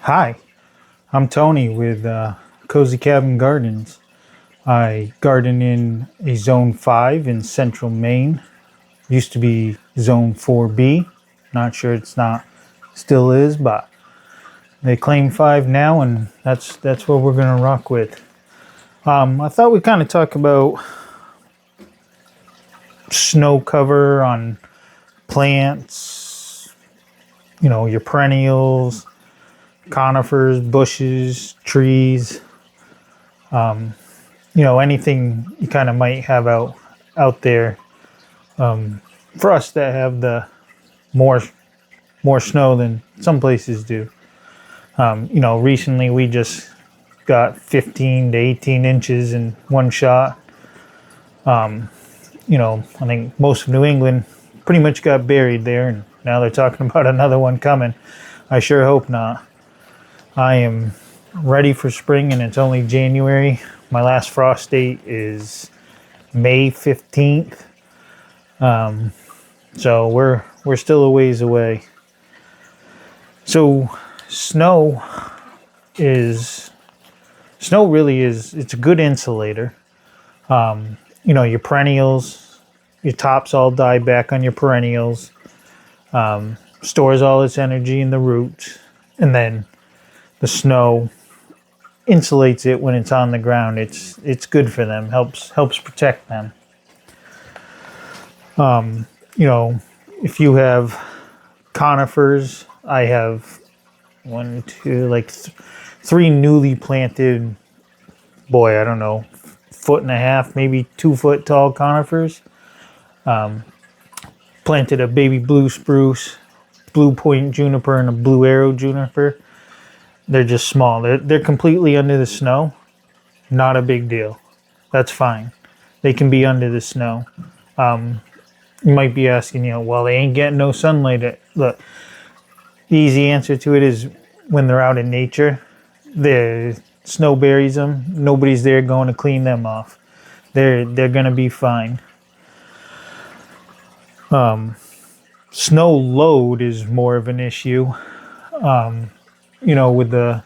Hi, I'm Tony with Cozy Cabin Gardens. I garden in a Zone 5 in central Maine. Used to be Zone 4B. Not sure it's not, still is, but they claim 5 now, and that's what we're gonna rock with. I thought we'd kind of talk about snow cover on plants, your perennials, conifers, bushes, trees, anything you kind of might have out there. For us that have the more more snow than some places do. Recently we just got 15 to 18 inches in one shot. I think most of New England pretty much got buried there, and now they're talking about another one coming. I sure hope not. I am ready for spring, and it's only January. My last frost date is May 15th. So we're still a ways away. So snow really is, it's a good insulator. Your perennials, your tops all die back on your perennials. Stores all its energy in the roots, and then the snow insulates it when it's on the ground. It's good for them. Helps protect them. If you have conifers, I have one, two, three newly planted, I don't know, 1.5 feet, maybe 2 foot tall conifers. Planted a baby blue spruce, blue point juniper, and a blue arrow juniper. They're just small. They're completely under the snow. Not a big deal. That's fine. They can be under the snow. You might be asking, well, they ain't getting no sunlight. Look, the easy answer to it is when they're out in nature, the snow buries them. Nobody's there going to clean them off. They're gonna be fine. Snow load is more of an issue. With the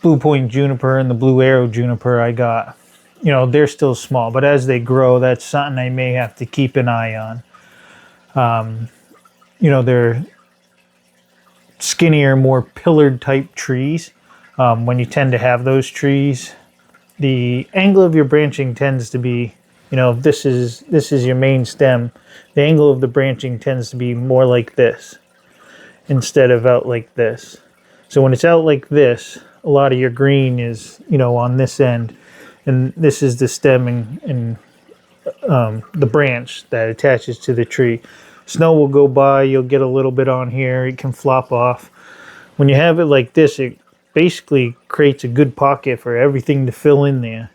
blue point juniper and the blue arrow juniper I got, they're still small, but as they grow, that's something I may have to keep an eye on. They're skinnier, more pillared type trees. When you tend to have those trees, the angle of your branching tends to be, if this is your main stem, the angle of the branching tends to be more like this instead of out like this. So when it's out like this, a lot of your green is, on this end, and this is the stem and the branch that attaches to the tree. Snow will go by, you'll get a little bit on here, it can flop off. When you have it like this, it basically creates a good pocket for everything to fill in there,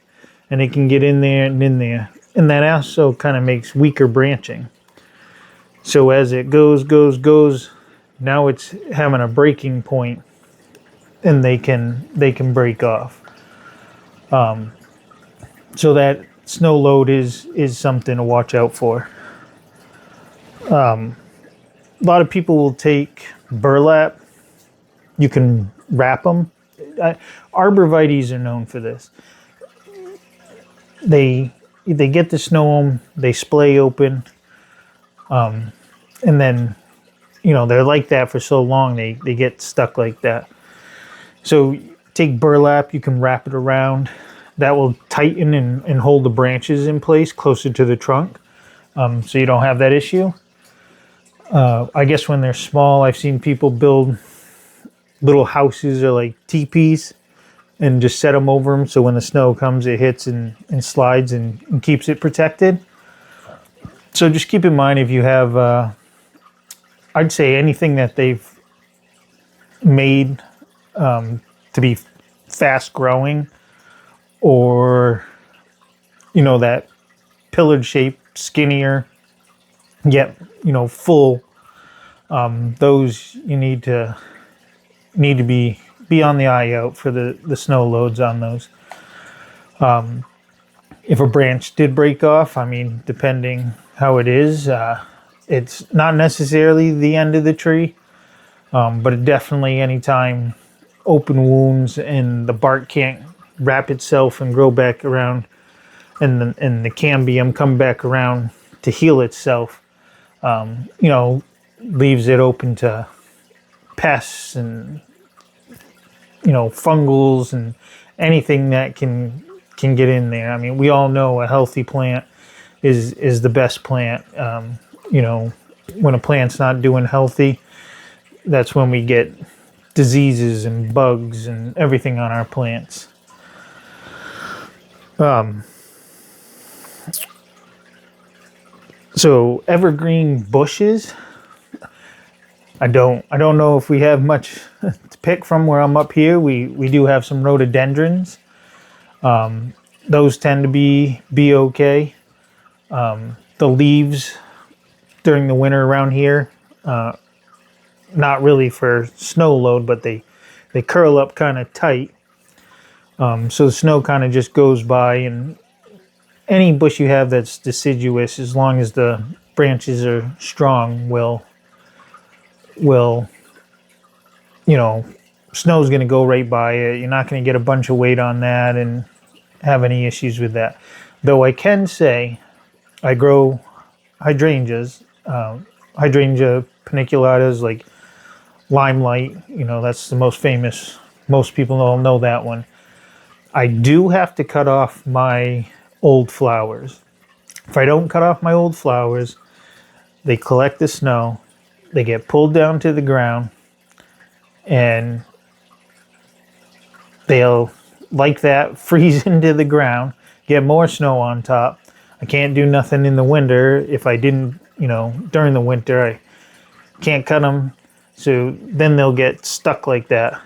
and it can get in there and in there. And that also kind of makes weaker branching. So as it goes, now it's having a breaking point, and they can break off. So that snow load is something to watch out for. A lot of people will take burlap. You can wrap them. Arborvitaes are known for this. They get the snow, they splay open, and then they're like that for so long they get stuck like that. So take burlap, you can wrap it around. That will tighten and hold the branches in place closer to the trunk, so you don't have that issue. I guess when they're small, I've seen people build little houses or like teepees and just set them over them, so when the snow comes, it hits and slides and keeps it protected. So just keep in mind, if you have, I'd say anything that they've made to be fast growing, or that pillared shape, skinnier yet full, those you need to be on the eye out for the snow loads on those. If a branch did break off, depending how it is, it's not necessarily the end of the tree. But it definitely, anytime open wounds and the bark can't wrap itself and grow back around, and the cambium come back around to heal itself, leaves it open to pests and fungals and anything that can get in there. I mean, we all know a healthy plant is the best plant. When a plant's not doing healthy, that's when we get diseases and bugs and everything on our plants. So evergreen bushes, I don't know if we have much to pick from where I'm up here. We do have some rhododendrons. Those tend to be okay. The leaves during the winter around here, not really for snow load, but they curl up kind of tight. So the snow kind of just goes by, and any bush you have that's deciduous, as long as the branches are strong, will snow's going to go right by it. You're not going to get a bunch of weight on that and have any issues with that. Though I can say I grow hydrangeas, hydrangea paniculatas, like Limelight, that's the most famous. Most people don't know that one. I do have to cut off my old flowers. If I don't cut off my old flowers, they collect the snow, they get pulled down to the ground, and they'll, like that, freeze into the ground, get more snow on top. I can't do nothing in the winter. If I didn't, during the winter, I can't cut them. So then they'll get stuck like that,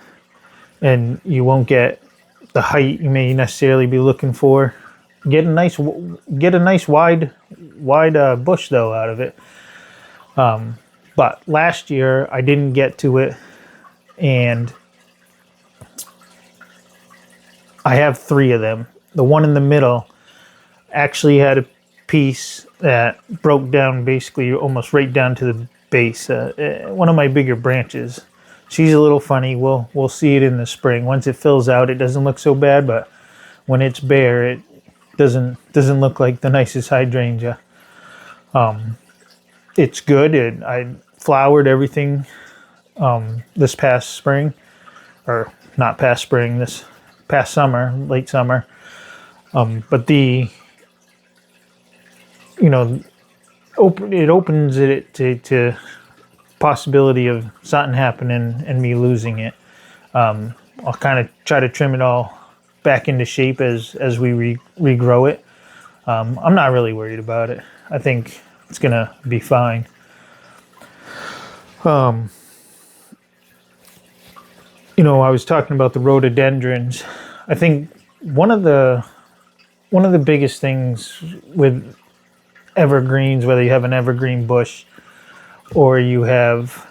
and you won't get the height you may necessarily be looking for. Get a nice wide bush though out of it. But last year I didn't get to it, and I have 3 of them. The one in the middle actually had a piece that broke down basically almost right down to the base. One of my bigger branches. She's a little funny. We'll see it in the spring. Once it fills out, it doesn't look so bad, but when it's bare, it doesn't look like the nicest hydrangea. It's good. I flowered everything this past spring, or not past spring, this past summer, late summer. But it opens it to possibility of something happening and me losing it. I'll kind of try to trim it all back into shape as we regrow it. I'm not really worried about it. I think it's gonna be fine. I was talking about the rhododendrons. I think one of the biggest things with evergreens, whether you have an evergreen bush or you have,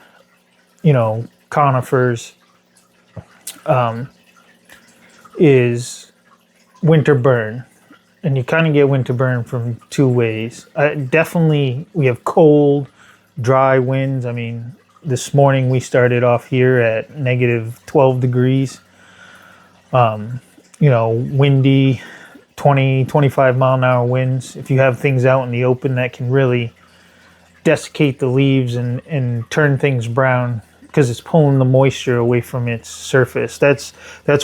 conifers, is winter burn. And you kind of get winter burn from 2 ways. Definitely, we have cold, dry winds. I mean, this morning we started off here at negative 12 degrees. Windy, 20, 25 mile an hour winds. If you have things out in the open, that can really desiccate the leaves and turn things brown, because it's pulling the moisture away from its surface. That's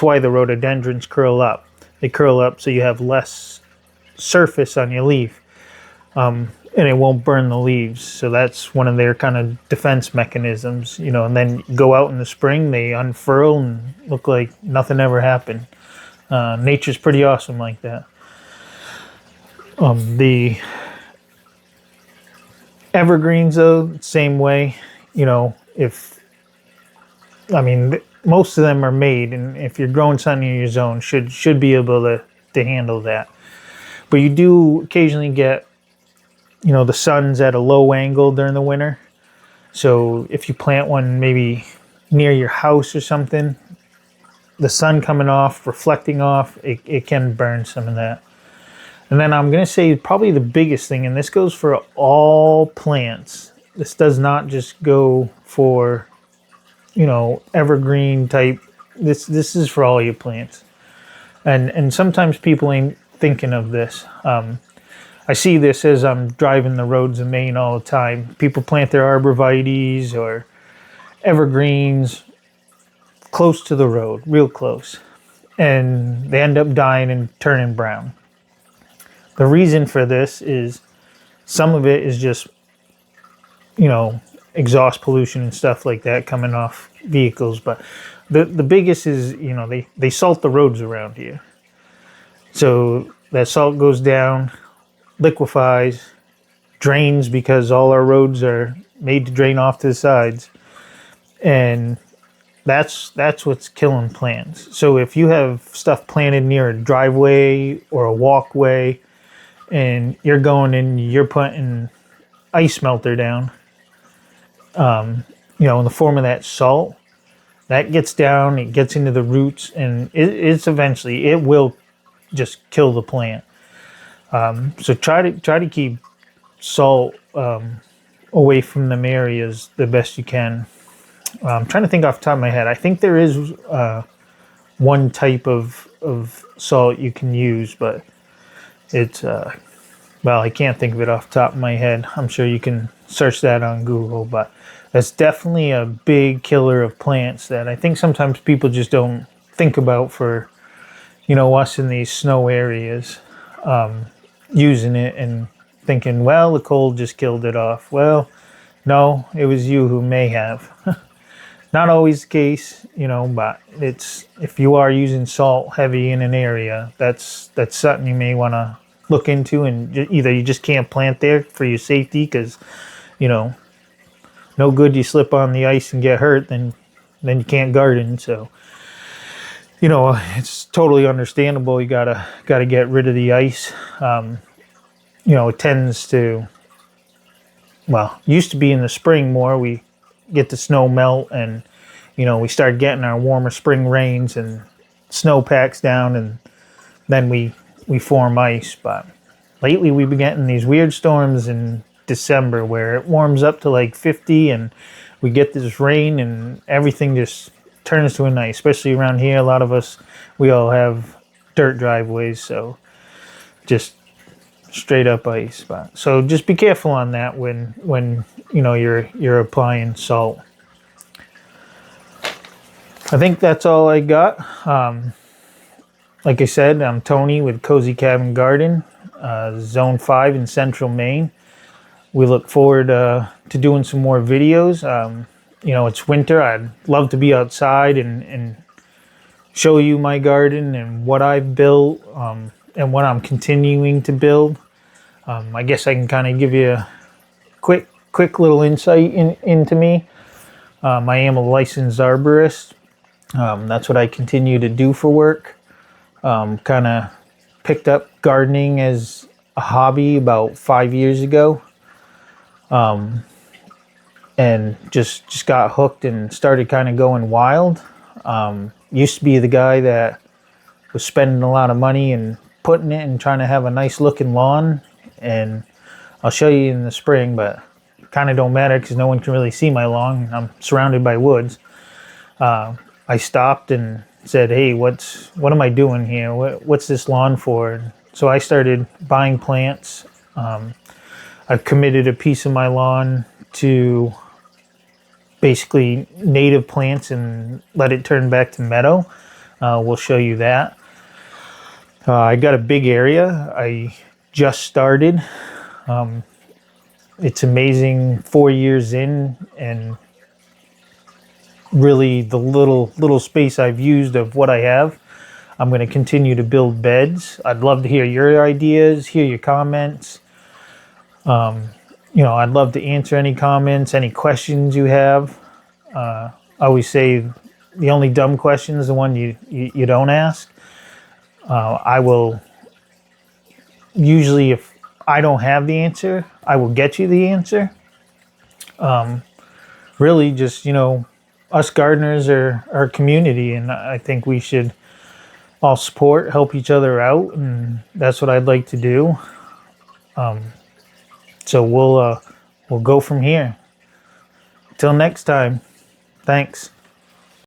why the rhododendrons curl up. They curl up so you have less surface on your leaf, and it won't burn the leaves. So that's one of their kind of defense mechanisms, and then go out in the spring, they unfurl and look like nothing ever happened. Nature's pretty awesome like that. The evergreens, though, same way. Most of them are made, and if you're growing something in your zone, should be able to handle that. But you do occasionally get, the sun's at a low angle during the winter. So if you plant one maybe near your house or something, the sun coming off, reflecting off, it can burn some of that. And then I'm going to say probably the biggest thing, and this goes for all plants. This does not just go for evergreen type. This is for all your plants. And sometimes people ain't thinking of this. I see this as I'm driving the roads of Maine all the time. People plant their arborvitaes or evergreens close to the road, real close, and they end up dying and turning brown. The reason for this is some of it is just, exhaust pollution and stuff like that coming off vehicles, but the biggest is, they salt the roads around here. So that salt goes down, liquefies, drains, because all our roads are made to drain off to the sides, and that's what's killing plants. So if you have stuff planted near a driveway or a walkway, and you're going and you're putting ice melter down, in the form of that salt, that gets down, it gets into the roots, and it's eventually, it will just kill the plant. So try to keep salt away from them areas the best you can. I'm trying to think off the top of my head. I think there is one type of salt you can use, but it's I can't think of it off the top of my head. I'm sure you can search that on Google, but that's definitely a big killer of plants that I think sometimes people just don't think about for, us in these snow areas, using it and thinking, well, the cold just killed it off. Well, no, it was you who may have. Not always the case, but it's, if you are using salt heavy in an area, that's something you may want to look into, and either you just can't plant there for your safety because, no good you slip on the ice and get hurt, then you can't garden. So, it's totally understandable. You gotta get rid of the ice. It tends to, used to be in the spring more. We get the snow melt, and we start getting our warmer spring rains, and snow packs down, and then we form ice. But lately we've been getting these weird storms in December where it warms up to like 50, and we get this rain, and everything just turns to an ice. Especially around here, a lot of us, we all have dirt driveways, so just straight up ice. But so just be careful on that when you're applying salt. I think that's all I got. Like I said, I'm Tony with Cozy Cabin Garden, Zone 5 in Central Maine. We look forward to doing some more videos. It's winter. I'd love to be outside and show you my garden and what I've built, and what I'm continuing to build. I guess I can kind of give you a quick little insight into me. I am a licensed arborist. That's what I continue to do for work. Kind of picked up gardening as a hobby about 5 years ago, and just got hooked and started kind of going wild. Used to be the guy that was spending a lot of money and putting it and trying to have a nice looking lawn, and I'll show you in the spring, but kind of don't matter because no one can really see my lawn. I'm surrounded by woods. I stopped and said, hey, what am I doing here? What's this lawn for? So I started buying plants. I've committed a piece of my lawn to basically native plants and let it turn back to meadow. We'll show you that. I got a big area. I just started. It's amazing 4 years in, and really the little space I've used of what I have, I'm going to continue to build beds. I'd love to hear your ideas, hear your comments. I'd love to answer any comments, any questions you have. I always say the only dumb question is the one you don't ask. I will usually, if I don't have the answer, I will get you the answer. Really just, us gardeners are our community, and I think we should all support, help each other out, and that's what I'd like to do. So we'll go from here. Till next time. Thanks.